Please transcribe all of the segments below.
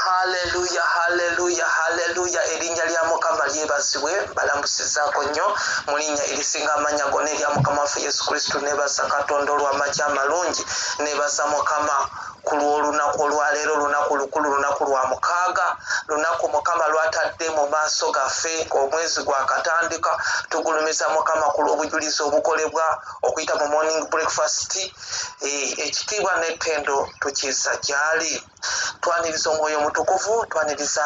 Haleluya, haleluya, haleluya. Erinnya lya Mukama lyebazibwe. Balambusizaako nnyo mu linnya erisinga amanya gonna erya Mukama waffe Yesu Kristo. Neebaza Katonda olw'amakya amalungi. Neebaza Mukama ku lw'olunaku olwaleero, lunaku lukulu, lunaku lwa mukaaga, lunaku Mukama lwatadde mu maaso gaffe ng'omwezi gwakatandika. Tugulumiza Mukama ku lw'obujulizi obukolebwa okuyita mu morning breakfast. Ekitiibwa n'ettendo tukiisa gy'ali. Twaniriza omwoyo omutukuvu, twaniriza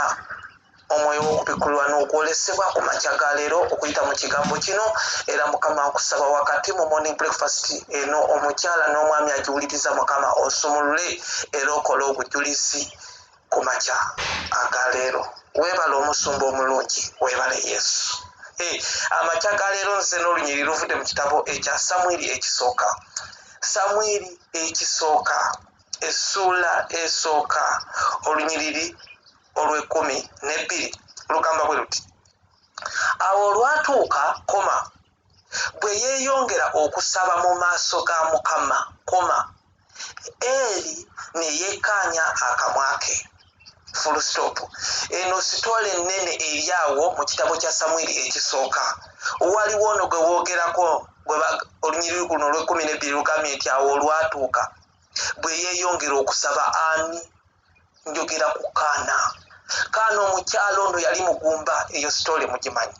omwoyo w'okubikulwa n'okwolesebwa ku makya ga leero okuyita mu kigambo kino. Era Mukama nkusaba wakati mu morning breakfast eno omukyala n'omwami agiwuliriza, Mukama osumulule era okole obujulizi ku makya aga leero. Weebale omusumba omulungi, weebale Yesu. Amakya ga leero nze n'olunyiri luvudde mu kitabo ekya Samwiri ekisooka. Samwiri ekisooka essuula esooka olunyiriri olw'12 lugamba bwe luti: awo olwatuuka bwe yeeyongera okusaba mu maaso ga Mukama, Eri ne yeekkaanya akamwa ke. Full stop. Eno sitole ennene eri awo mu kitabo kya Samwiri ekisooka. Waliwo ono gwe woogerako olunyiriri guno olw'12 lugambye nti awo olwatuuka bwe yeeyongera okusaba. Ani? Njogera ku Kaana omukyalo ono yali mugumba, eyo sitole mugimanyi.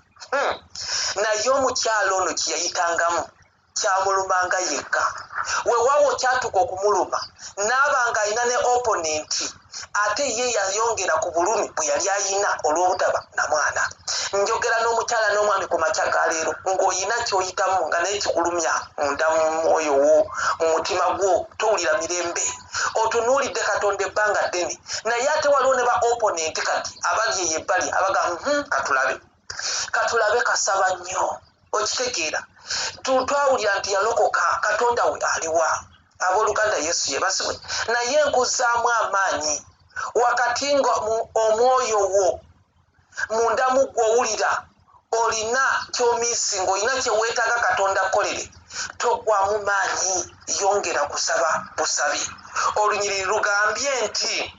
Naye omukyalo ono kye yayitangamu kyamulumanga yekka. Weewaawo kyatuka okumuluma n'abanga alina ne oponenti, ate ye yayongera ku bulumi bwe yali ayina olw'obutaba na mwana. Njogera n'omukyala n'omwami ku makya ga leero ng'oyina ky'oyitamu nga naye kikulumya munda mu mwoyo wo, mu mutima gwo, towulira mirembe. Otunuulidde Katonda ebbanga ddene, naye ate waliwo ne ba oponenti kati abali eyo ebbali abaga katulabe kasaba nnyo. Okitegeera? Twawulira nti yalokoka, Katonda we aliwa. Abooluganda Yesu yebasibwe. Naye nkuzaamu amaanyi wakati nga omwoyo wo munda mu gw'owulira olina ky'omiisinga, olina kye weetaaga Katonda akolere, togwamu maanyi, yongera kusaba busabi. Olunyiriri lugambye nti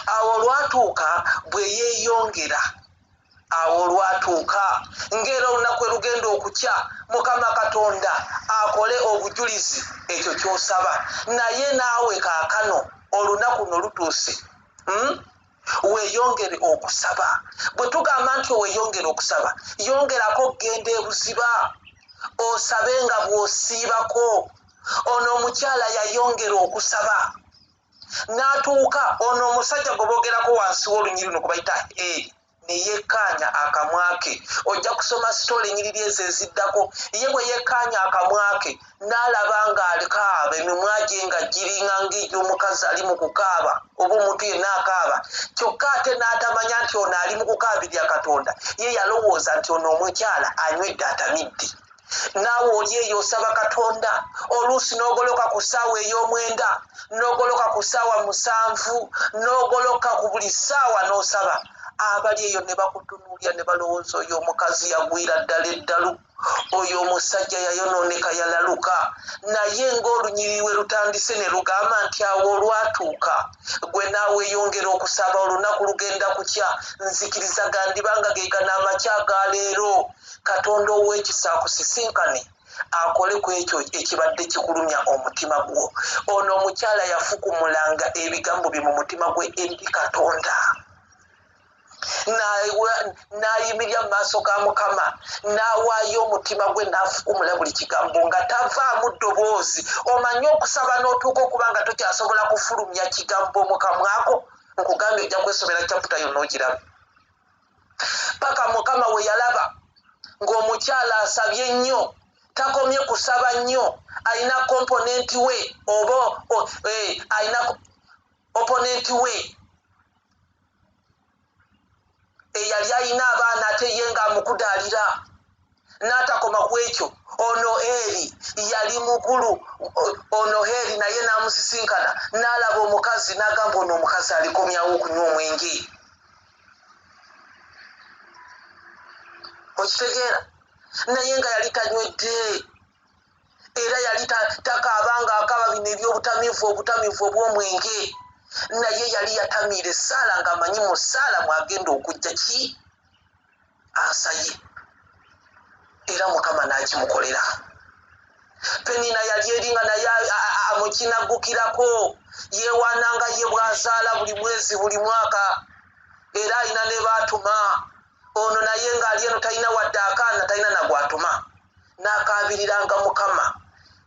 awo olwatuuka bwe yeeyongera, awo olwatuuka ng'era olunaku erugenda okukya, Mukama Katonda akole obujulizi ekyo ky'osaba. Naye naawe kaakano olunaku no lutuuse, weeyongere okusaba. Bwe tugamba nti weeyongere okusaba, yongerako genda ebuziba osabe nga bw'osiibako. Ono omukyala yayongera okusaba n'atuuka, ono omusajja gwe boogerako wansi w'olunyiri luno kubayita Eri, ne yeekkaanya akamwa ke. Ojja kusoma sitole ennyiriri ezo eziddako. Ye bwe yeekkaanya akamwa ke n'alaba ng'alikaaba, emimwa gye nga giringa ng'egy'omukazi ali mu kukaaba oba omuntu yenna akaaba, kyokka ate n'atamanya nti ono ali mu kukaabirira Katonda. Ye yalowooza nti ono omukyala anywedde atamidde. Naawe oli eyo osaba Katonda, oluusi n'ogoloka ku ssaawa ey'omwenda, n'ogoloka ku ssaawa 7, n'ogoloka ku buli ssaawa n'osaba. Abali eyo ne bakutunuulira ne balowooza oyo omukazi yagwira ddala eddalu, oyo omusajja yayonooneka yalaluka. Naye ng'olunyiriri we lutandise ne lugamba nti awo olwatuuka gwe naawe yongera okusaba, olunaku lugenda kukya. Nzikiriza gandibanga ge gano amakya ga leero. Katonda ow'ekisa akusisinkane akole ku ekyo ekibadde kikulumya omutima gwo. Ono omukyala yafukumulanga ebigambo bye mu mutima gwe eri Katonda, n'ayimirira mu maaso ga Mukama, n'awaayo omutima gwe, n'afukumula buli kigambo nga tavaamu ddoboozi. Omanye okusaba n'otuuka okuba nga tokyasobola kufulumya kigambo mu kamwako, nkugambye ojja kwesomera kyaputa yonna ogirabe. Paka Mukama we yalaba ng'omukyala asabye nnyo, takomye kusaba nnyo, alina komponenti we oba alina oponenti we eyali alina abaana ate ye ng'amukudaalira. N'atakoma ku ekyo, ono Eri yali mukulu. Ono Eri naye n'amusisinkana, n'alaba omukazi n'agamba ono omukazi alikomyawo okunywa omwenge. Okitegeera? Naye nga yali tanywedde, era yali takaaba ng'akaaba bino eby'obutamiivu obutamiivu obw'omwenge. naye yali yatamire Saala ng'amanyi mu Saala mwagenda okujja ki asaye, era Mukama n'akimukolera. Penina yali eringa naye amukinagukirako, yeewaananga ye bw'azaala buli mwezi buli mwaka, era alina ne baatuma. Ono naye ng'ali eno talina wadde akaana, talina nagwatuma, n'akaabiriranga Mukama.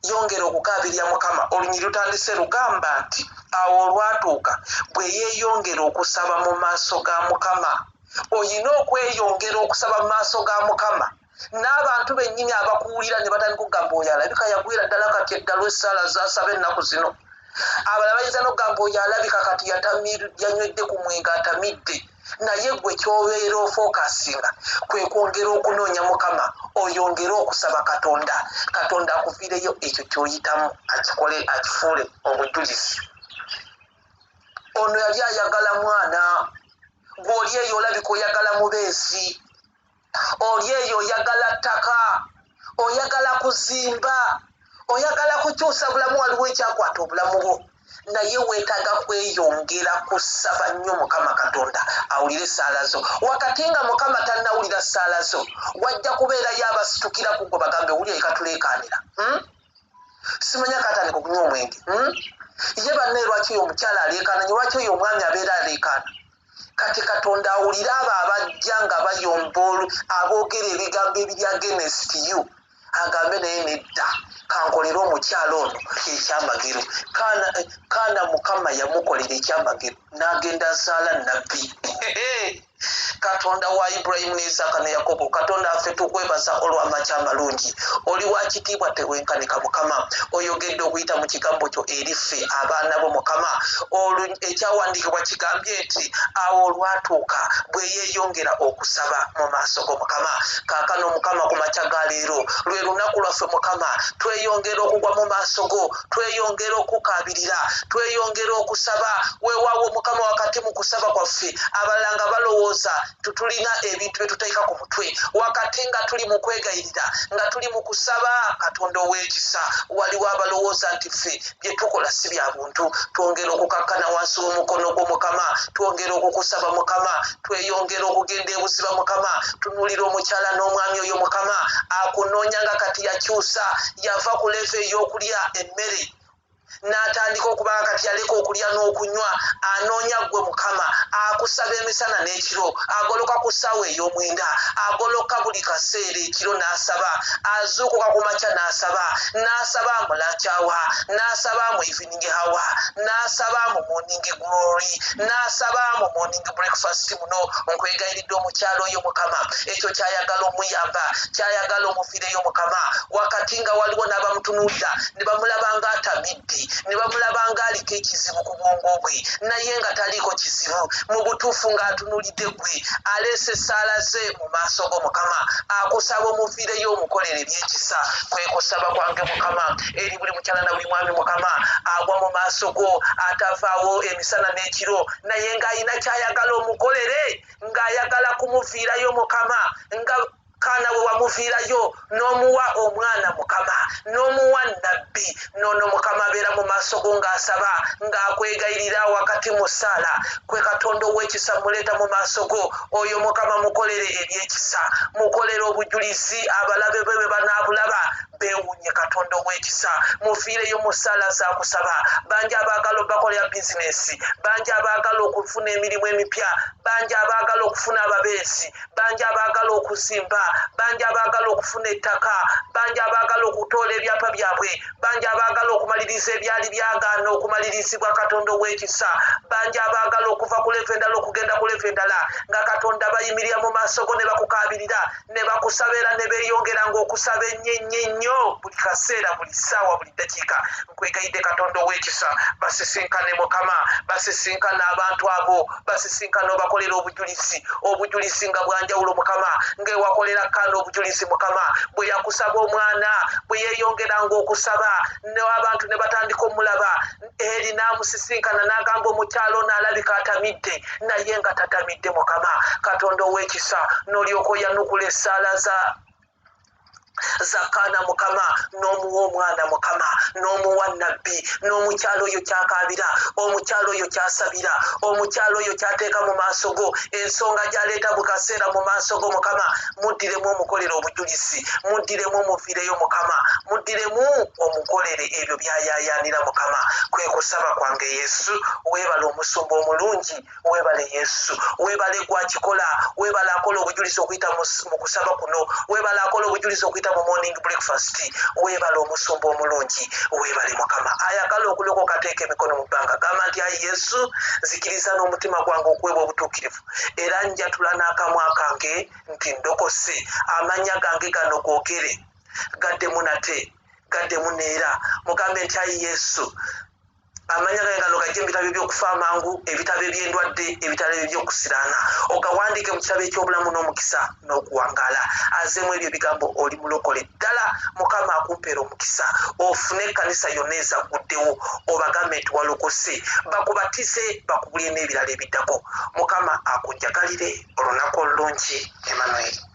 Yongera okukaabirira Mukama. Olunyiri lutandise lugamba nti awo olwatuuka bwe yeeyongera okusaba mu maaso ga Mukama. Oyina okweyongera okusaba mu maaso ga Mukama, n'abantu bennyini abakuwulira ne batandika okugamba oyo alabika yagwira ddala kati eddalo essaala zasaba ennaku zino. Abalala bayinza n'okugamba oyo alabika kati yanywedde ku mwenge atamidde. Naye gwe ky'obeera ofookasinga kwe kwongera okunoonya Mukama, oyongere okusaba Katonda. Katonda akuviireyo ekyo ky'oyitamu, akikole akifuule obujulizi. Ono yali ayagala mwana, gw'oli eyo olabika oyagala mubeezi, oli eyo oyagala ttaka, oyagala kuzimba, oyagala kukyusa bulamu, waliwo ekyakwata obulamu bwo. Naye weetaaga kweyongera kusaba nnyo Mukama Katonda awulire essaala zo. Wakati nga Mukama tannawulira essaala zo, wajja kubeerayo abasitukira ku gwe bagambe wulira ekatuleekaanira. Simanya katandika okunywa omwenge. Ye banne lwaki oyo omukyala aleekaana, lwaki oyo omwami abeera aleekaana? Kati Katonda awulire abo abajja nga bayomba aboogera ebigambo ebiri against you, agambe naye nedda, kankolera omukyala ono ekyamagero. Kaana Mukama yamukolera ekyamagero, n'agenda azaala nabbi. Katonda wa Ibulayimu ne Isaaka ne Yakobo, Katonda affe tukwebaza olw'amakya amalungi. Oli wa kitiibwa tewenkanika Mukama. Oyogedde okuyita mu kigambo kyo eri ffe abaana bo Mukama. Ekyawandiikibwa kigambye nti awo olwatuuka bwe yeeyongera okusaba mu maaso go Mukama. Kaakano Mukama ku makya ga leero lwe lunaku lwaffe Mukama, tweyongera okugwa mu maaso go, tweyongera okukaabirira, tweyongera okusaba. Weewaawo Mukama, wakati mu kusaba kwaffe abalala nga balowooza tutulina ebintu bye tuteeka ku mutwe, wakati nga tuli mu kwegayirira, nga tuli mu kusaba. Katonda ow'ekisa, waliwo abalowooza nti ffe bye tukola si bya buntu. Twongera okukakkana wansi w'omukono gwo Mukama, twongera okukusaba Mukama, tweyongera okugenda ebuziba Mukama. Tunuulira omukyala n'omwami oyo Mukama akunoonya nga kati yakyusa, yava ku levo ey'okulya emmere n'atandika okubanga kati yaleka okulya n'okunywa, anoonya ggwe Mukama, akusaba emisana n'ekiro, agoloka ku ssaawa ey'omwenda, agoloka buli kaseera ekiro n'asaba, azuukuka ku makya n'asaba mu lunch hour, n'asaba mu evening hour, n'asaba mu morning glory, n'asaba mu morning breakfast. Muno nkwegayiridde omukyalo oyo Mukama, ekyo kyayagala omuyamba, kyayagala omufiireyo Mukama. Wakati nga waliwo n'abamutunuulira ne bamulaba nga atamidde, ne bamulaba ng'aliko ekizibu ku bwongo bwe, naye nga taliiko kizibu. Mu butuufu ng'atunuulidde ggwe, aleese essaala ze mu maaso go Mukama, akusaba omuviireyo omukolere ebyekisa. Kwe kusaba kwange Mukama eri buli mukyala na buli mwami Mukama agwa mu maaso go, atavaawo emisana n'ekiro, naye ng'ayina kyayagala omukolere, ng'ayagala kumuviirayo Mukama, nga kaana we wamuviirayo n'omuwa omwana Mukama, n'omuwa nnabbi. Noono Mukama abeera mu maaso go ng'asaba, ng'akwegayirira wakati mu ssaala. Kwe Katonda ow'ekisa muleeta mu maaso go, oyo Mukama mukolere ebyekisa, mukolere obujulizi, abalabe be bwe banaabulaba beewunye. Katonda ow'ekisa mufiireyo mu ssaala zaakusaba. Bangi abaagala obakolera bizinesi, bangi abaagala okufuna emirimu emipya, bangi abaagala okufuna ababeezi, bangi abaagala okuzimba, bangi abaagala okufuna ettaka, bangi abaagala okutoola ebyapa byabwe, bangi abaagala okumaliriza ebyali byagaana okumalirizibwa. Katonda ow'ekisa, bangi abaagala okuva ku levo endala okugenda ku levo endala, nga Katonda bayimirira mu maaso go ne bakukaabirira, ne bakusaba era ne beeyongeranga okusaba ennyo buli kaseera, buli ssaawa, buli ddakiika. Nkwegayidde Katonda ow'ekisa, basisinkane Mukama, basisinkane abantu abo, basisinkane obakolera obujulizi nga bwanjawulo Mukama, ng'ewakolera Kaana obujulizi Mukama, bwe yakusaba omwana, bwe yeeyongeranga okusaba, n'abantu ne batandika omulaba eri n'amusisinkana n'agamba omukyalo ono alabika atamidde, naye nga tatamidde Mukama. Katonda ow'ekisa, n'olyoka oyanukula essaala za Zakana mukama n'omuwa omwana mukama n'omuwa nabbi n'omukyalo oyo kyakabira omukyalo oyo kyasabira omukyalo oyo kyateeka mu maaso go ensonga gyaleeta mu kaseera mu maaso go mukama muddiremu omukolere obujulizi muddiremu omuviireyo mukama muddiremu omukolere ebyo byayaayaanira mukama kwe kusaba kwange yesu weebale omusumba omulungi weebale yesu weebale gwakikola weebale akola obujulizi okuyita mu kusaba kuno weebale akola obujulizi okuyita mu morning breakfast weebale omusumba omulungi weebale mukama ayagala okulokoka ateeka emikono mu bbanga gamba nti ayi yesu nzikiriza n'omutima gwange okuweebwa obutuukirivu era njatula n'akamwa kange nti ndokose amannya gange gano googere gaddemu nate gaddemu neera mugambe nti ayi yesu amanya gange gano gajje mu bitabo by'okufa amangu ebitabo eby'endwadde ebitabo ebyokusiraana ogawandiike mu kitabo eky'obulamu n'omukisa n'okuwangaala azemu ebyo ebigambo oli mulokole ddala mukama akumpeera omukisa ofune ekkanisa yonna ezagguddewo obagambe nti walokose bakubatize bakubulye n'ebirala ebiddako mukama akunjagalire olunaku olulungi Emmanuel.